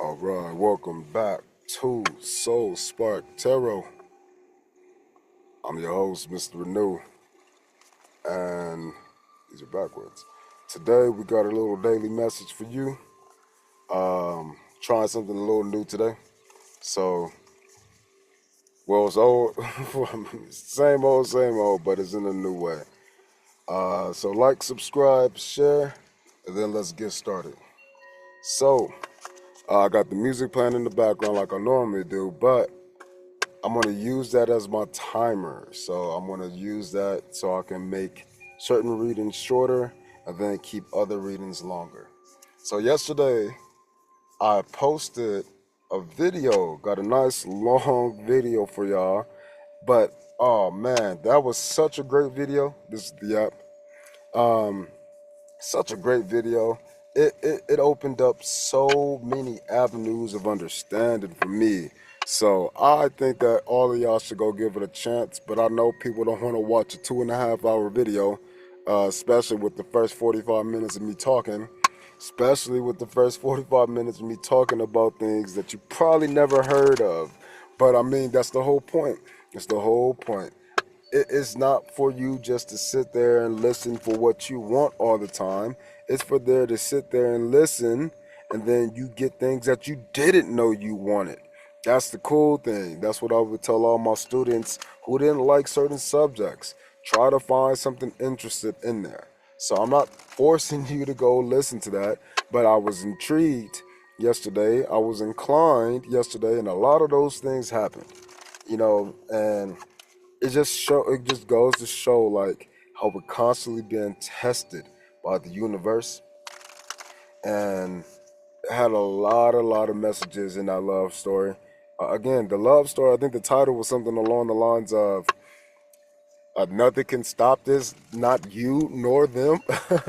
All right, welcome back to Soul Spark Tarot. I'm your host, Mr. Renew, and these are backwards. Today we got a little daily message for you. Trying something a little new today. So, well, it's old, same old, but it's in a new way. So like, subscribe, share, and then let's get started. So, I got the music playing in the background like I normally do, but I'm going to use that as my timer. So I'm going to use that so I can make certain readings shorter and then keep other readings longer. So yesterday I posted a video, got a nice long video for y'all. But oh man, that was such a great video. This is the app. Such a great video. It opened up so many avenues of understanding for me. So I think that all of y'all should go give it a chance. But I know people don't want to watch a 2.5 hour video, especially with the first 45 minutes of me talking. Especially with the first 45 minutes of me talking about things that you probably never heard of. But I mean, that's the whole point. It's the whole point. It's not for you just to sit there and listen for what you want all the time. It's for there to sit there and listen, and then you get things that you didn't know you wanted. That's the cool thing. That's what I would tell all my students who didn't like certain subjects. Try to find something interested in there. So I'm not forcing you to go listen to that, but I was intrigued yesterday. I was inclined yesterday, and a lot of those things happened. And it just goes to show like how we're constantly being tested by the universe. And it had a lot of messages in that love story. Again, the love story, I think the title was something along the lines of nothing can stop this, not you nor them.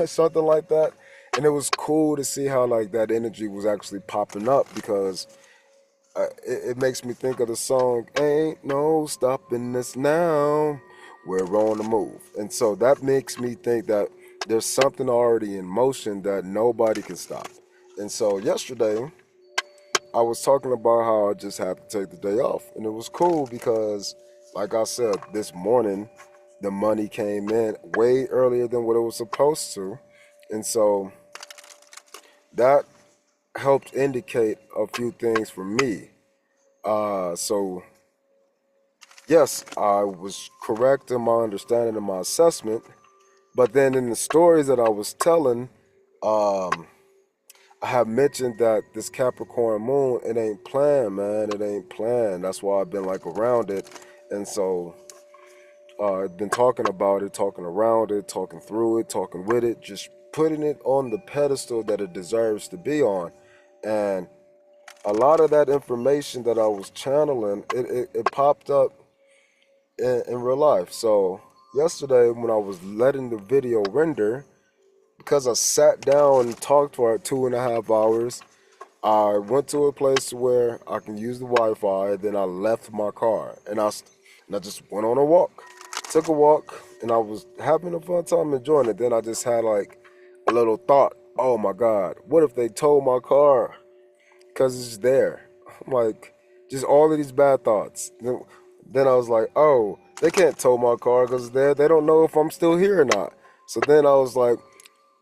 Something like that. And it was cool to see how like that energy was actually popping up, because it makes me think of the song "Ain't No Stopping Us Now, We're on the Move." And so that makes me think that there's something already in motion that nobody can stop. And so yesterday I was talking about how I just had to take the day off, and it was cool because, like I said, this morning the money came in way earlier than what it was supposed to. And so that helped indicate a few things for me. So yes, I was correct in my understanding and my assessment. But then in the stories that I was telling, um, I have mentioned that this Capricorn moon, it ain't planned, man. It ain't planned. That's why I've been like around it. And so I've been talking about it, talking around it, talking through it, talking with it, just putting it on the pedestal that it deserves to be on. And a lot of that information that I was channeling, it popped up in real life. So yesterday when I was letting the video render, because I sat down and talked for 2.5 hours, I went to a place where I can use the Wi-Fi. Then I left my car and I just went on a walk. Took a walk and I was having a fun time enjoying it. Then I just had like a little thought. Oh my God, what if they towed my car? Because it's there. I'm like, just all of these bad thoughts. Then I was like, oh, they can't tow my car because it's there. They don't know if I'm still here or not. So then I was like,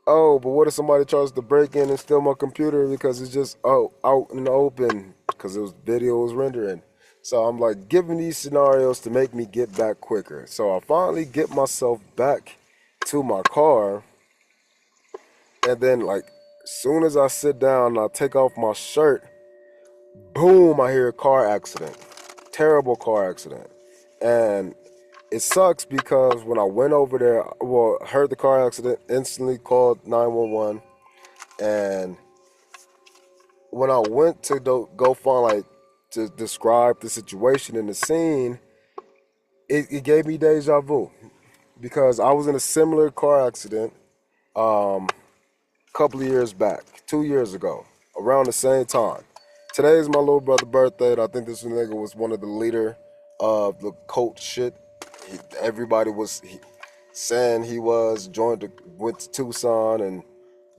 oh, but what if somebody tries to break in and steal my computer because it's just out in the open because it was video was rendering. So I'm like giving these scenarios to make me get back quicker. So I finally get myself back to my car, and then like as soon as I sit down and I take off my shirt, boom, I hear a car accident. Terrible car accident. And it sucks because when I went over there, well, heard the car accident, instantly called 911. And when I went to go find, like, to describe the situation in the scene, it gave me deja vu because I was in a similar car accident a couple of years back, 2 years ago, around the same time. Today is my little brother's birthday, and I think this nigga was one of the leader of the cult shit. Everybody was saying he was went to Tucson and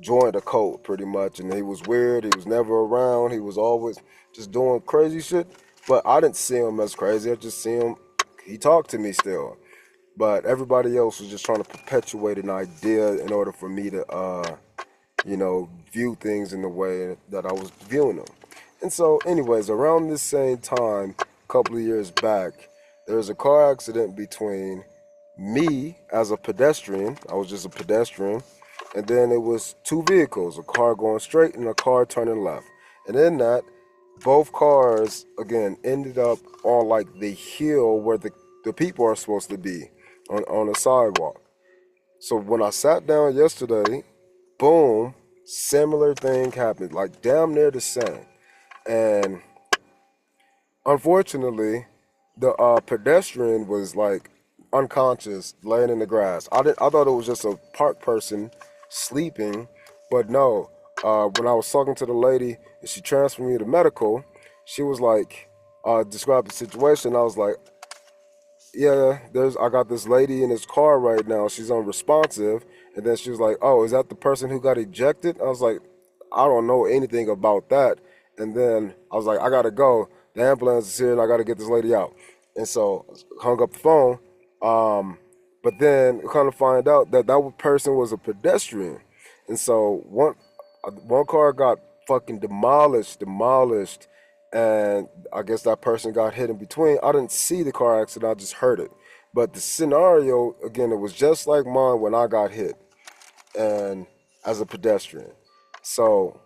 joined a cult pretty much, and he was weird. He was never around. He was always just doing crazy shit. But I didn't see him as crazy. I just see him. He talked to me still, but everybody else was just trying to perpetuate an idea in order for me to, view things in the way that I was viewing them. And so, anyways, around this same time, a couple of years back, there was a car accident between me as a pedestrian. I was just a pedestrian, and then it was two vehicles, a car going straight and a car turning left. And in that, both cars again ended up on like the hill where the people are supposed to be on a sidewalk. So when I sat down yesterday, boom, similar thing happened, like damn near the same. And unfortunately, the pedestrian was like unconscious, laying in the grass. I thought it was just a park person sleeping, but no. When I was talking to the lady and she transferred me to medical, she was like, described the situation. I was like, yeah, I got this lady in this car right now. She's unresponsive. And then she was like, oh, is that the person who got ejected? I was like, I don't know anything about that. And then I was like, I gotta go. The ambulance is here and I gotta get this lady out. And so hung up the phone. But then kind of find out that that person was a pedestrian. And so one car got fucking demolished, and I guess that person got hit in between. I didn't see the car accident, I just heard it. But the scenario, again, it was just like mine when I got hit and as a pedestrian. So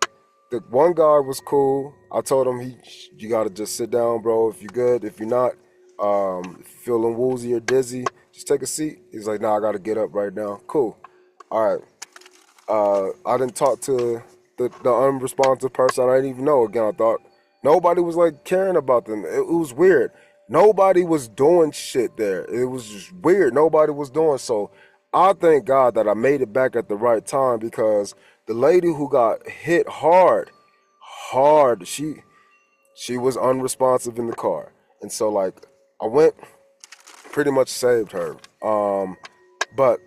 the one guy was cool. I told him you gotta just sit down, bro. If you're good, if you're not, if you're feeling woozy or dizzy, just take a seat. He's like, nah, I gotta get up right now. Cool. All right. I didn't talk to the unresponsive person. I didn't even know. Again, I thought nobody was like caring about them. It was weird. Nobody was doing shit there. It was just weird. Nobody was doing so. I thank God that I made it back at the right time because the lady who got hit hard, she was unresponsive in the car, and so like I went, pretty much saved her. But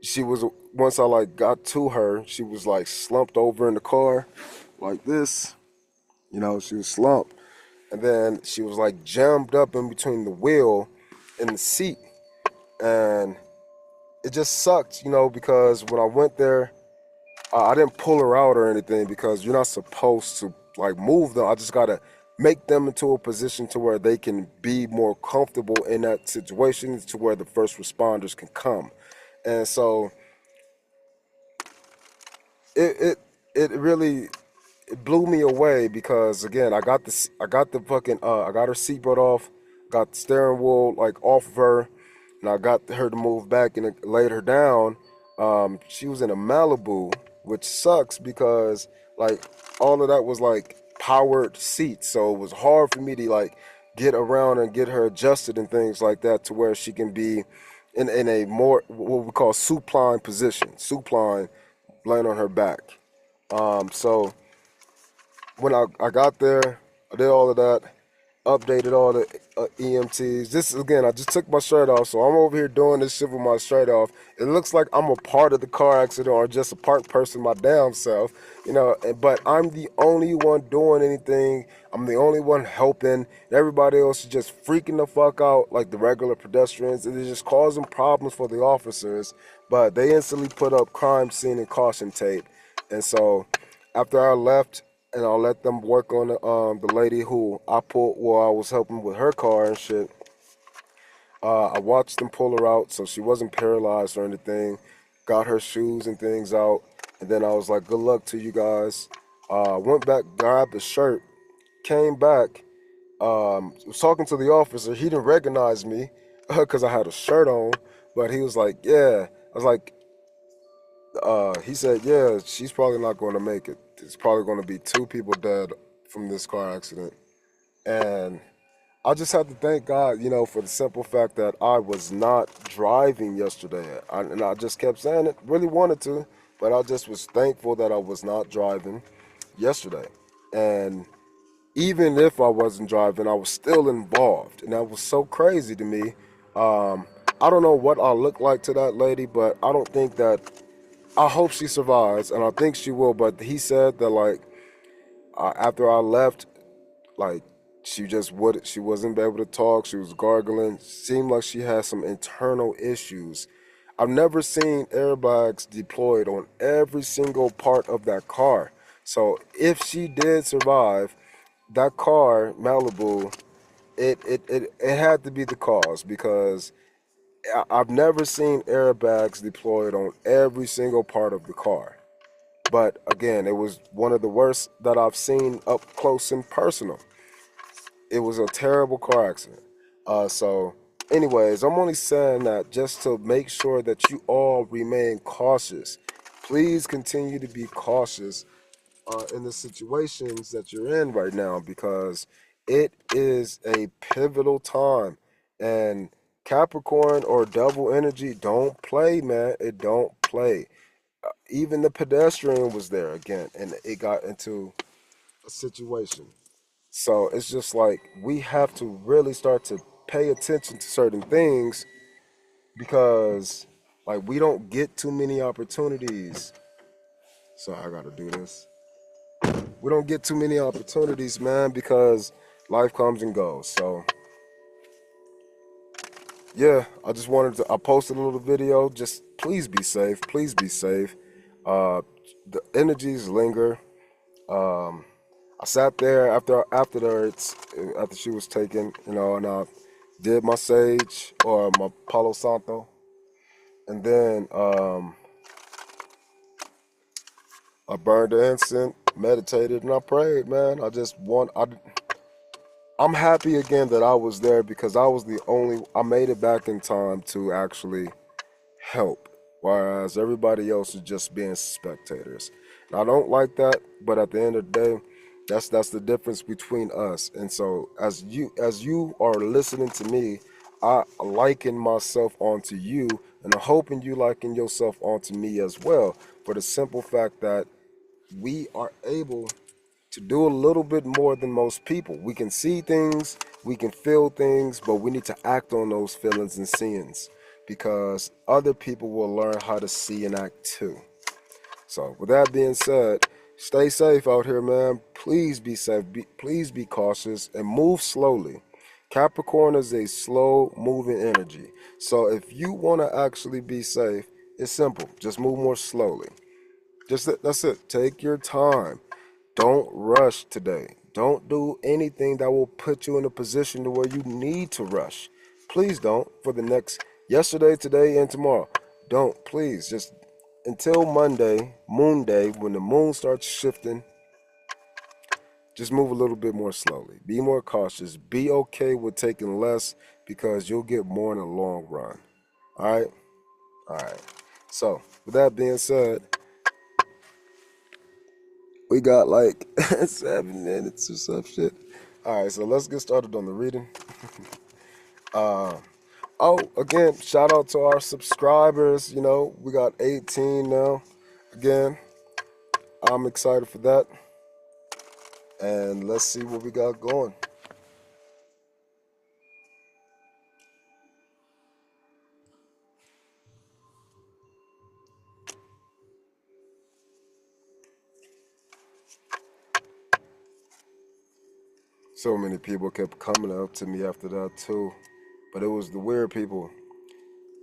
she was once I like got to her, she was like slumped over in the car, like this. She was slumped, and then she was like jammed up in between the wheel and the seat, and it just sucked, because when I went there, I didn't pull her out or anything because you're not supposed to like move them. I just gotta make them into a position to where they can be more comfortable in that situation, to where the first responders can come, and so it it really it blew me away because again I got her seatbelt off, got the steering wheel like off of her, and I got her to move back and it laid her down. She was in a Malibu, which sucks because like all of that was like powered seats, so it was hard for me to like get around and get her adjusted and things like that to where she can be in a more what we call supine position, supine, laying on her back. So when I got there, I did all of that, updated all the EMTs. This again, I just took my shirt off, so I'm over here doing this shit with my shirt off. It looks like I'm a part of the car accident or just a parked person my damn self, But I'm the only one doing anything. I'm the only one helping. Everybody else is just freaking the fuck out like the regular pedestrians, and it's just causing problems for the officers. But they instantly put up crime scene and caution tape, and so after I left and I let them work on the lady who I pulled while I was helping with her car and shit. I watched them pull her out so she wasn't paralyzed or anything. Got her shoes and things out, and then I was like, "Good luck to you guys." Went back, grabbed the shirt, came back. Was talking to the officer. He didn't recognize me because I had a shirt on, but he was like, "Yeah." I was like, he said, yeah, she's probably not going to make it. It's probably going to be two people dead from this car accident. And I just have to thank God, for the simple fact that I was not driving yesterday. And I just kept saying it, really wanted to, but I just was thankful that I was not driving yesterday. And even if I wasn't driving, I was still involved. And that was so crazy to me. I don't know what I look like to that lady, but I don't think that I hope she survives, and I think she will. But he said that like after I left, like she wasn't able to talk. She was gargling. Seemed like she had some internal issues. I've never seen airbags deployed on every single part of that car. So if she did survive, that car, Malibu, it had to be the cause because I've never seen airbags deployed on every single part of the car. But again, it was one of the worst that I've seen up close and personal. It was a terrible car accident. So, anyways, I'm only saying that just to make sure that you all remain cautious. Please continue to be cautious in the situations that you're in right now because it is a pivotal time. And Capricorn or double energy don't play, man. It don't play. Even the pedestrian was there again, and it got into a situation. So it's just like we have to really start to pay attention to certain things because like we don't get too many opportunities. So I gotta do this. We don't get too many opportunities, man, because life comes and goes. So yeah, I posted a little video. Just please be safe. Please be safe. Uh, the energies linger. Um, I sat there after she was taken, and I did my sage or my Palo Santo, and then I burned the incense, meditated, and I prayed. Man, I'm happy again that I was there because I made it back in time to actually help, whereas everybody else is just being spectators. And I don't like that, but at the end of the day, that's the difference between us. And so as you are listening to me, I liken myself onto you, and I'm hoping you liken yourself onto me as well, for the simple fact that we are able to do a little bit more than most people. We can see things, we can feel things, but we need to act on those feelings and seeings because other people will learn how to see and act too. So, with that being said, stay safe out here, man. Please be safe. Please be cautious and move slowly. Capricorn is a slow moving energy. So, if you want to actually be safe, it's simple. Just move more slowly. That's it. Take your time. Don't rush today. Don't do anything that will put you in a position to where you need to rush. Please don't for the next yesterday, today, and tomorrow. Don't, please. Just until Monday, Moon Day, when the moon starts shifting, just move a little bit more slowly. Be more cautious. Be okay with taking less because you'll get more in the long run. All right? All right. So, with that being said, we got like 7 minutes or some shit. All right, so let's get started on the reading. uh, again, shout out to our subscribers. We got 18 now. Again, I'm excited for that. And let's see what we got going. So many people kept coming up to me after that too. But it was the weird people.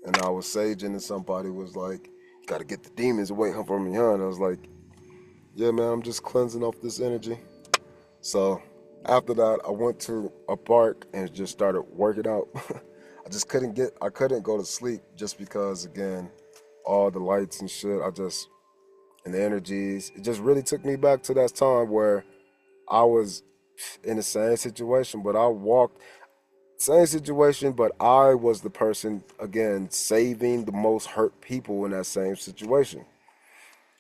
And I was saging and somebody was like, you gotta get the demons away from me, huh? And I was like, yeah, man, I'm just cleansing off this energy. So after that, I went to a park and just started working out. I couldn't go to sleep just because, again, all the lights and shit, and the energies, it just really took me back to that time where I was in the same situation, same situation, but I was the person, again, saving the most hurt people in that same situation.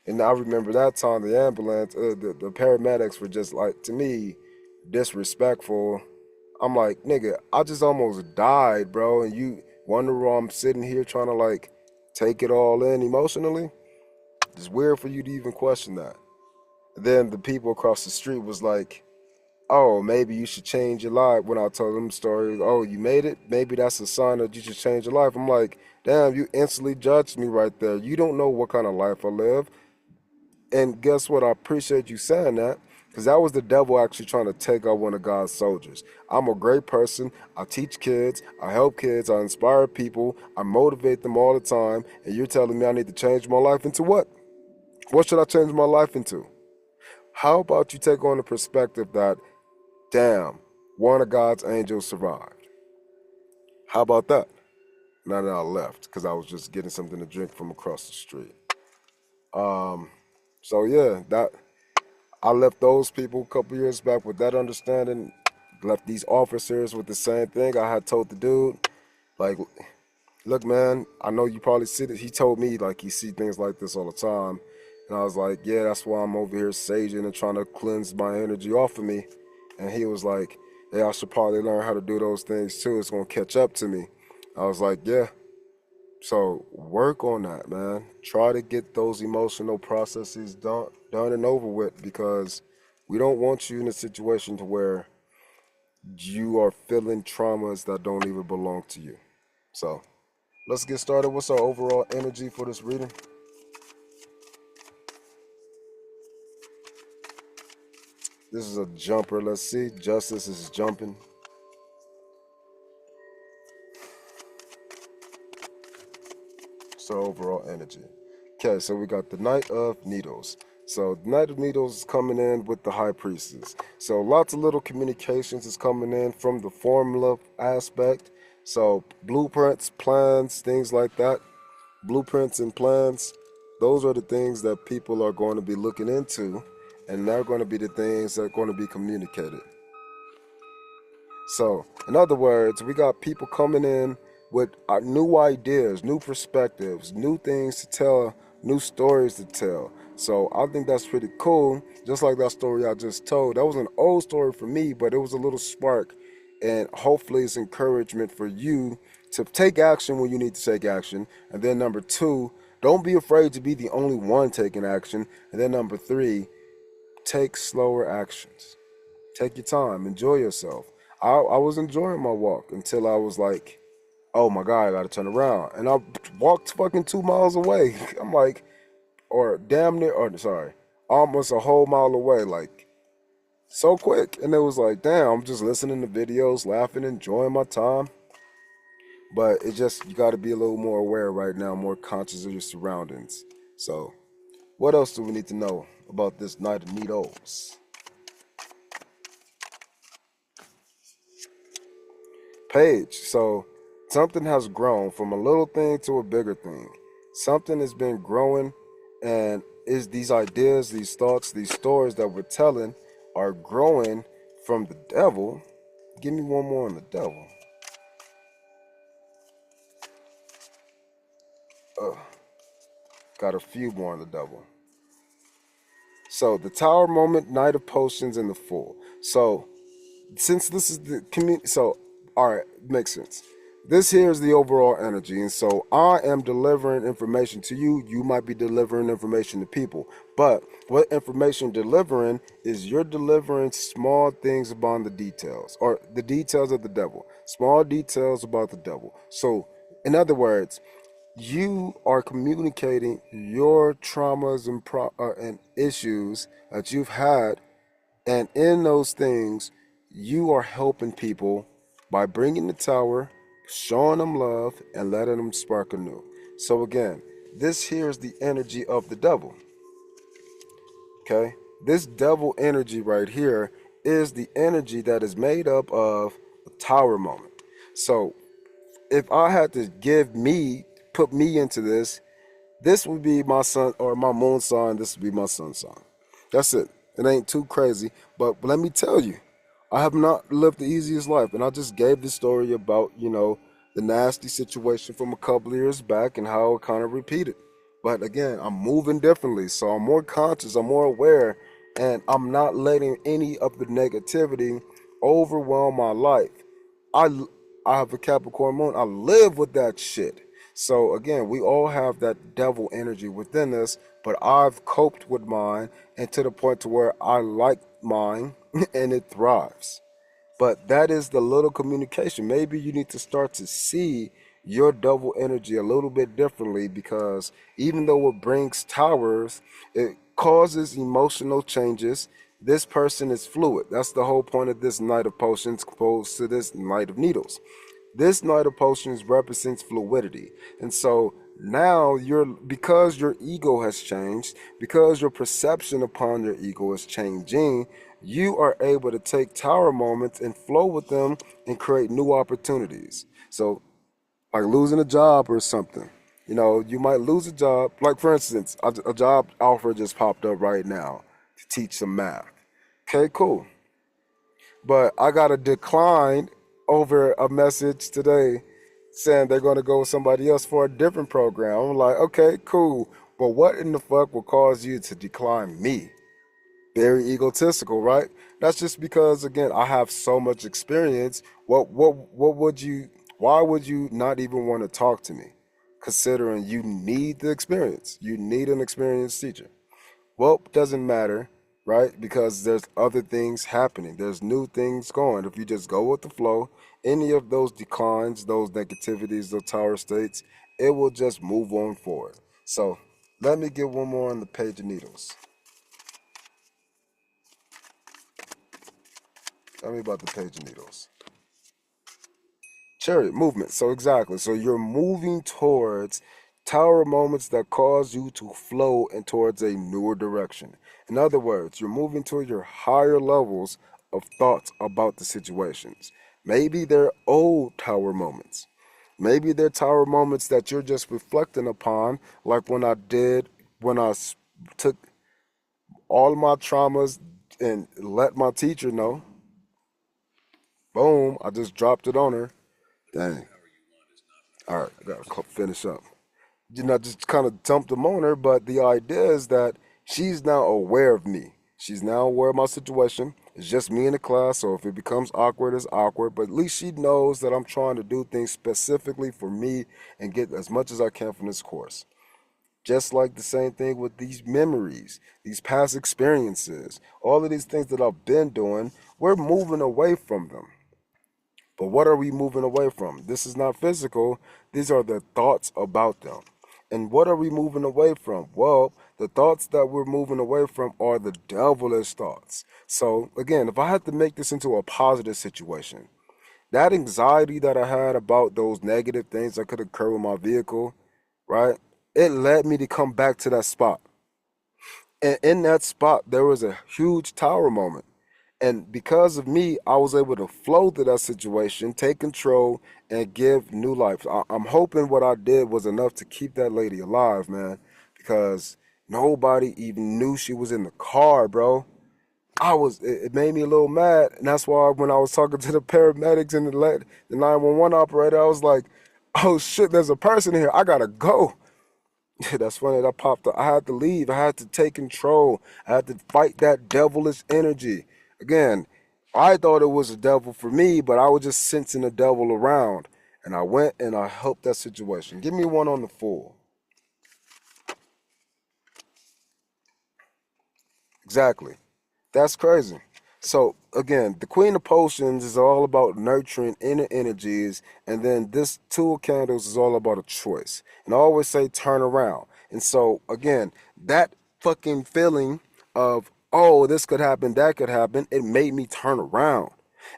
And I remember that time the ambulance, the paramedics were just like, to me, disrespectful. I'm like, nigga, I just almost died, bro. And you wonder why I'm sitting here trying to like take it all in emotionally? It's weird for you to even question that. And then the people across the street was like, oh, maybe you should change your life. When I told them stories, oh, you made it, maybe that's a sign that you should change your life. I'm like, damn, you instantly judged me right there. You don't know what kind of life I live. And guess what? I appreciate you saying that, because that was the devil actually trying to take out one of God's soldiers. I'm a great person. I teach kids. I help kids. I inspire people. I motivate them all the time. And you're telling me I need to change my life into what? What should I change my life into? How about you take on the perspective that, damn, one of God's angels survived? How about that? Now that I left, because I was just getting something to drink from across the street. Um, so yeah, that I left those people a couple years back with that understanding. Left these officers with the same thing. I had told the dude, like, look, man, I know you probably see it. He told me, like, he see things like this all the time. And I was like, yeah, that's why I'm over here saging and trying to cleanse my energy off of me. And he was like, hey, I should probably learn how to do those things too. It's going to catch up to me. I was like, yeah. So work on that, man. Try to get those emotional processes done and over with, because we don't want you in a situation to where you are feeling traumas that don't even belong to you. So let's get started. What's our overall energy for this reading? This is a jumper. Let's see. Justice is jumping. So overall energy. Okay, so we got the Knight of Needles. So the Knight of Needles is coming in with the High Priestess. So lots of little communications is coming in from the formula aspect. So blueprints, plans, things like that. Blueprints and plans, those are the things that people are going to be looking into, and they're going to be the things that are going to be communicated. So, in other words, we got people coming in with new ideas, new perspectives, new things to tell, new stories to tell. So, I think that's pretty cool. Just like that story I just told. That was an old story for me, but it was a little spark. And hopefully, it's encouragement for you to take action when you need to take action. And then, number two, don't be afraid to be the only one taking action. And then, number three, take slower actions. Take your time, enjoy yourself. I was enjoying my walk until I was like, oh my God, I gotta turn around. And I walked fucking 2 miles away. I'm like, or damn near, or sorry, almost a whole mile away, like so quick. And it was like, damn, I'm just listening to videos, laughing, enjoying my time. But it just, you gotta be a little more aware right now, more conscious of your surroundings. So, what else do we need to know about this Knight of Needles? Page. So something has grown from a little thing to a bigger thing. Something has been growing, and is these ideas, these thoughts, these stories that we're telling are growing from the devil. Give me one more on the devil. Uh, got a few more on the devil. So the Tower moment, Knight of Potions, and the Fool. So since this is the community, so all right, makes sense. This here is the overall energy, and so I am delivering information to you. You might be delivering information to people, but what information delivering is you're delivering small things about the details, or the details of the devil, small details about the devil. So, in other words, you are communicating your traumas and issues that you've had, and in those things, you are helping people by bringing the tower, showing them love, and letting them spark anew. So again, this here is the energy of the devil. Okay? This devil energy right here is the energy that is made up of a tower moment. So if I had to put me into this would be my sun or my moon sign. This would be my sun sign. That's it. It ain't too crazy. But let me tell you, I have not lived the easiest life. And I just gave the story about, the nasty situation from a couple of years back and how it kind of repeated. But again, I'm moving differently. So I'm more conscious, I'm more aware, and I'm not letting any of the negativity overwhelm my life. I I have a Capricorn moon. I live with that shit. So again, we all have that devil energy within us, but I've coped with mine and to the point to where I like mine and it thrives. But that is the little communication. Maybe you need to start to see your double energy a little bit differently, because even though it brings towers, it causes emotional changes. This person is fluid. That's the whole point of this Knight of Potions opposed to this Knight of Needles. This Knight of Potions represents fluidity. And so now because your ego has changed, because your perception upon your ego is changing, you are able to take tower moments and flow with them and create new opportunities. So like losing a job or something. You might lose a job. Like for instance, a job offer just popped up right now to teach some math. Okay, cool. But I got a decline over a message today saying they're going to go with somebody else for a different program. I'm like, okay, cool. But what in the fuck will cause you to decline me? Very egotistical, right? That's just because again, I have so much experience. What would you why would you not even want to talk to me? Considering you need the experience. You need an experienced teacher. Well, doesn't matter, right? Because there's other things happening. There's new things going. If you just go with the flow, any of those declines, those negativities, those tower states, it will just move on forward. So let me get one more on the page of needles. Tell me about the page of needles. Chariot movement. So exactly. So you're moving towards tower moments that cause you to flow and towards a newer direction. In other words, you're moving toward your higher levels of thoughts about the situations. Maybe they're old tower moments. Maybe they're tower moments that you're just reflecting upon, like when took all my traumas and let my teacher know. Boom, I just dropped it on her. Dang. All right, I gotta finish up. Just kind of dumped them on her, but the idea is that she's now aware of me. She's now aware of my situation. It's just me in the class, so if it becomes awkward, it's awkward. But at least she knows that I'm trying to do things specifically for me and get as much as I can from this course. Just like the same thing with these memories, these past experiences, all of these things that I've been doing, we're moving away from them. But what are we moving away from? This is not physical. These are the thoughts about them. And what are we moving away from? Well, the thoughts that we're moving away from are the devilish thoughts. So, again, if I had to make this into a positive situation, that anxiety that I had about those negative things that could occur with my vehicle, right? It led me to come back to that spot. And in that spot, there was a huge tower moment. And because of me, I was able to flow through that situation, take control, and give new life. I'm hoping what I did was enough to keep that lady alive, man, because nobody even knew she was in the car, bro. It made me a little mad. And that's why when I was talking to the paramedics and the 911 operator, I was like, oh shit, there's a person here. I gotta go. That's funny. That popped up. I had to leave. I had to take control. I had to fight that devilish energy. Again, I thought it was a devil for me, but I was just sensing the devil around. And I went and I helped that situation. Give me one on the full. Exactly. That's crazy. So again, the Queen of Potions is all about nurturing inner energies, and then this Two of Candles is all about a choice. And I always say turn around. And so again, that fucking feeling of oh this could happen, that could happen, it made me turn around.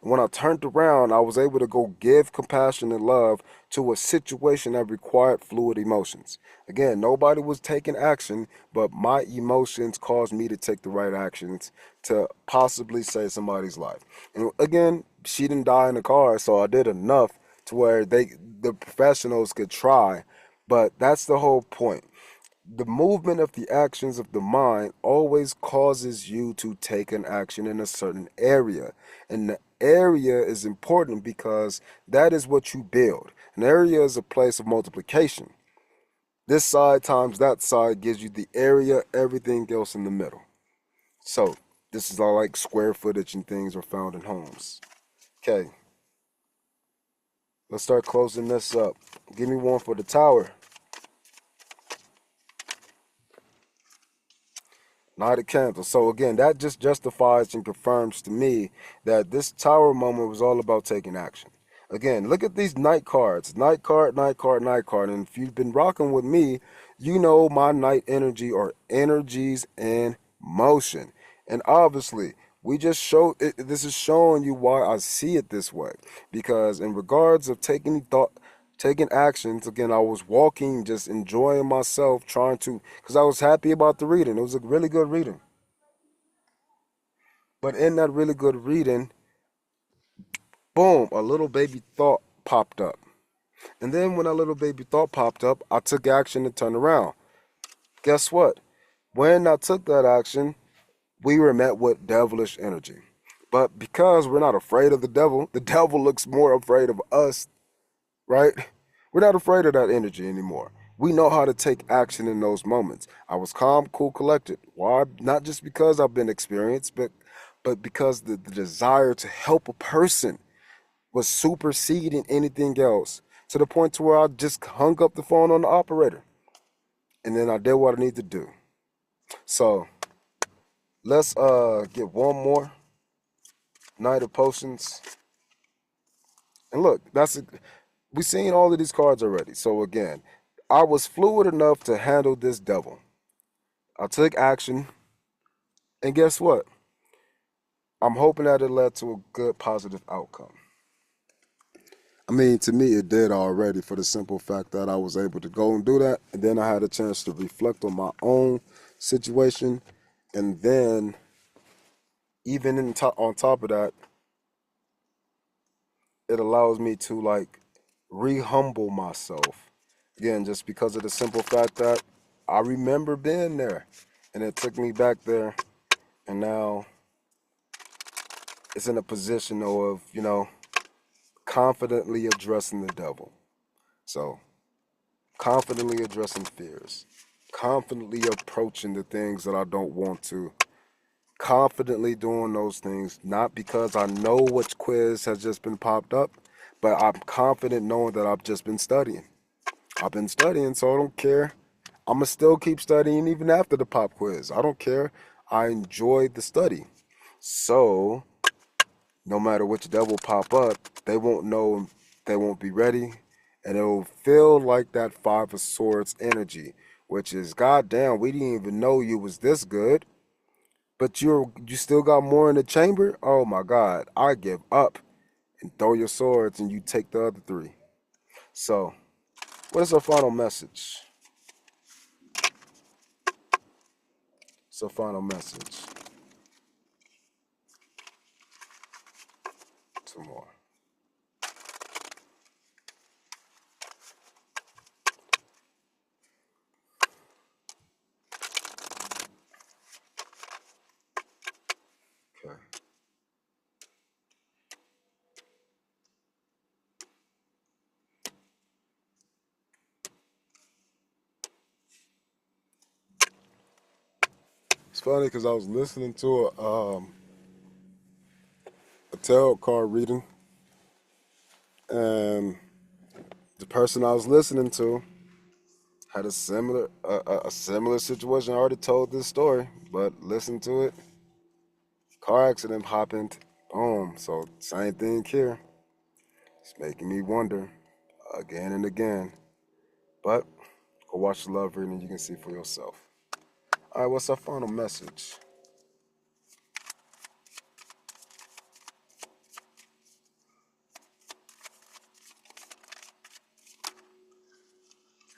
And when I turned around, I was able to go give compassion and love to a situation that required fluid emotions. Again, nobody was taking action, but my emotions caused me to take the right actions to possibly save somebody's life. And again, she didn't die in the car, so I did enough to where the professionals could try. But that's the whole point. The movement of the actions of the mind always causes you to take an action in a certain area. And the area is important because that is what you build. An area is a place of multiplication. This side times that side gives you the area, everything else in the middle. So, this is all like square footage and things are found in homes. Okay. Let's start closing this up. Give me one for the tower. Knight of Candles. So again, that just justifies and confirms to me that this tower moment was all about taking action. Again, look at these night cards. Night card, night card, night card. And if you've been rocking with me, you know my night energy or energies in motion. And obviously, we just showed it, this is showing you why I see it this way. Because in regards of taking actions, again, I was walking, just enjoying myself, trying to, because I was happy about the reading. It was a really good reading. But in that really good reading, boom, a little baby thought popped up. And then when that little baby thought popped up, I took action to turn around. Guess what? When I took that action, we were met with devilish energy. But because we're not afraid of the devil looks more afraid of us, right? We're not afraid of that energy anymore. We know how to take action in those moments. I was calm, cool, collected. Why? Not just because I've been experienced, but because the desire to help a person was superseding anything else to the point to where I just hung up the phone on the operator. And then I did what I need to do. So let's get one more Knight of Potions. And look, we've seen all of these cards already. So again, I was fluid enough to handle this devil. I took action, and guess what? I'm hoping that it led to a good, positive outcome. I mean, to me, it did already for the simple fact that I was able to go and do that. And then I had a chance to reflect on my own situation. And then, even on top of that, it allows me to like re-humble myself. Again, just because of the simple fact that I remember being there. And it took me back there. And now it's in a position of, confidently addressing the devil. So, confidently addressing fears, confidently approaching the things that I don't want to, confidently doing those things, not because I know which quiz has just been popped up, but I'm confident knowing that I've just been studying. I've been studying, so I don't care. I'm going to still keep studying even after the pop quiz. I don't care. I enjoy the study. So, no matter which devil pop up, they won't know, they won't be ready, and it'll feel like that Five of Swords energy, which is, goddamn, we didn't even know you was this good, but you still got more in the chamber. Oh my God, I give up and throw your swords, and you take the other three. So, what is our final message? It's our final message. Two more. Okay. It's funny because I was listening to a tarot card reading, and the person I was listening to had a similar situation. I already told this story, but listen to it. Car accident happened. Boom. So same thing here. It's making me wonder again and again. But go watch the love reading and you can see for yourself. All right, what's our final message?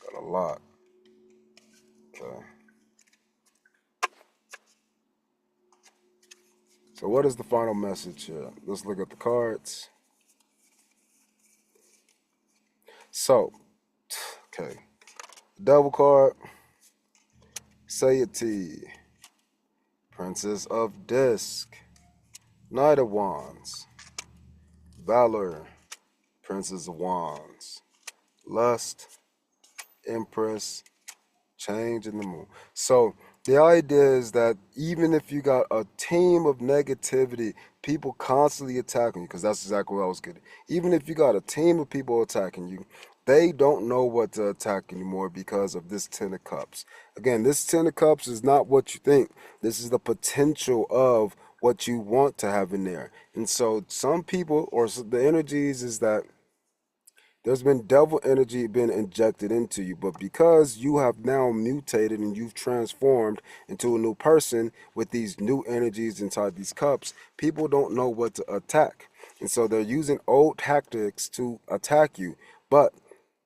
Got a lot. Okay. So what is the final message here? Let's look at the cards. So, okay. Devil card. Satiety. Princess of Disc. Knight of Wands. Valor. Princess of Wands. Lust. Empress. Change in the moon. So The idea is that even if you got a team of negativity, people constantly attacking you, because that's exactly what I was getting. Even if you got a team of people attacking you, they don't know what to attack anymore because of this Ten of Cups. Again, this Ten of Cups is not what you think. This is the potential of what you want to have in there. And so some people, or the energies is that there's been devil energy being injected into you, but because you have now mutated and you've transformed into a new person with these new energies inside these cups, people don't know what to attack. And so they're using old tactics to attack you. But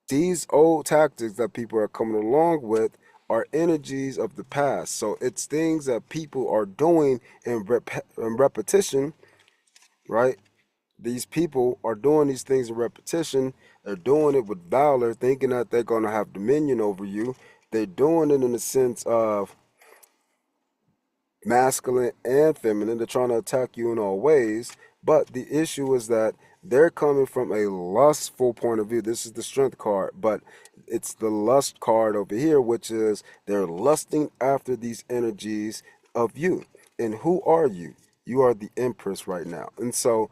these old tactics that people are coming along with are energies of the past. So it's things that people are doing in repetition, right? These people are doing these things in repetition. They're doing it with valor, thinking that they're going to have dominion over you. They're doing it in the sense of masculine and feminine. They're trying to attack you in all ways. But the issue is that they're coming from a lustful point of view. This is the strength card, but it's the lust card over here, which is they're lusting after these energies of you. And who are you? You are the Empress right now. And so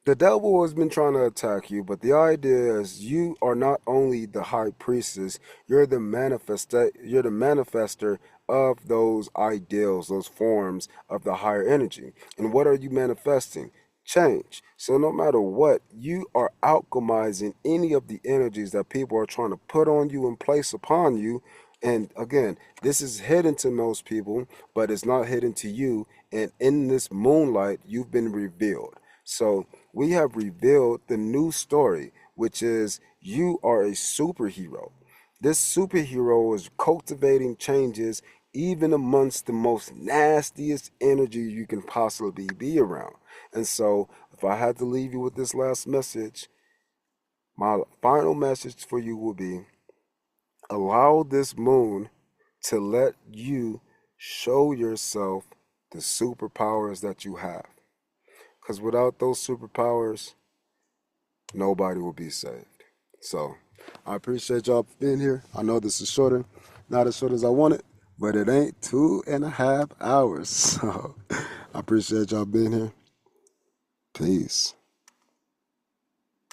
the devil has been trying to attack you, but the idea is you are not only the high priestess, you're the manifester of those ideals, those forms of the higher energy. And what are you manifesting? Change. So no matter what, you are alchemizing any of the energies that people are trying to put on you and place upon you. And again, this is hidden to most people, but it's not hidden to you. And in this moonlight, you've been revealed. So we have revealed the new story, which is you are a superhero. This superhero is cultivating changes even amongst the most nastiest energy you can possibly be around. And so, if I had to leave you with this last message, my final message for you will be allow this moon to let you show yourself the superpowers that you have. Because without those superpowers, nobody will be saved. So I appreciate y'all being here. I know this is shorter, not as short as I wanted, but it ain't 2.5 hours. So I appreciate y'all being here. Peace.